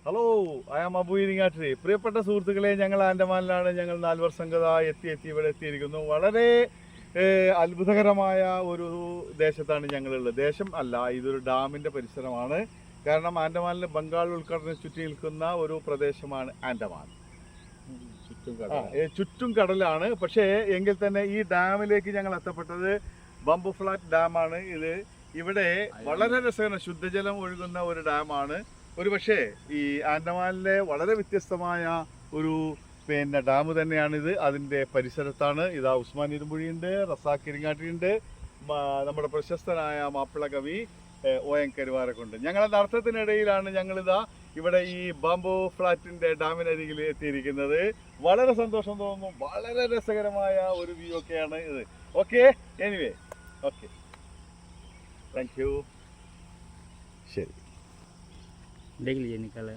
Hello, I am Abu Iringattiri. പ്രിയപ്പെട്ട സുഹൃത്തുക്കളെ, ഞങ്ങൾ ആൻഡമാനിലാണ്. ഞങ്ങൾ 4 വർഷം എത്തി ഇവിടെ എത്തിയിരിക്കുന്നു. വളരെ അത്ഭുതകരമായ ഒരു ദേശത്താണ് ഞങ്ങളുള്ളത്. ദേശം അല്ല, ഇതൊരു ഡാമിൻ്റെ പരിസരമാണ്. കാരണം ആൻഡമാനിൽ ബംഗാൾ ഉൾക്കടലിനെ ചുറ്റി നിൽക്കുന്ന ഒരു പ്രദേശമാണ് ആൻഡമാൻ. ചുറ്റും കടലാണ്. പക്ഷേ എങ്കിൽ തന്നെ ഈ ഡാമിലേക്ക് ഞങ്ങൾ എത്തപ്പെട്ടത് ബംബു ഫ്ലാറ്റ് ഡാമാണ്. ഇവിടെ വളരെ രസകരമായ ശുദ്ധജലം ഒഴുകുന്ന ഒരു ഡാമാണ്. ഒരു പക്ഷേ ഈ ആൻഡമാനിലെ വളരെ വ്യത്യസ്തമായ ഒരു ഡാം തന്നെയാണിത്. അതിൻ്റെ പരിസരത്താണ്. ഇതാ ഉസ്മാൻ ഇരുമ്പുഴിയുണ്ട്, റസാഖ് ഇരിങ്ങാട്ടിയുണ്ട്, നമ്മുടെ പ്രശസ്തനായ മാപ്പിള കവി ON കരുവാരക്കുണ്ട്. ഞങ്ങളുടെ നടത്തത്തിനിടയിലാണ് ഞങ്ങളിതാ ഇവിടെ ഈ ബാംബു ഫ്ലാറ്റിൻ്റെ ഡാമിനരികിൽ എത്തിയിരിക്കുന്നത്. വളരെ സന്തോഷം തോന്നുന്നു. വളരെ രസകരമായ ഒരു വ്യൂ ഒക്കെയാണ് ഇത്. Okay, anyway, okay, thank you. ശരി. देख लीजिए निकाला।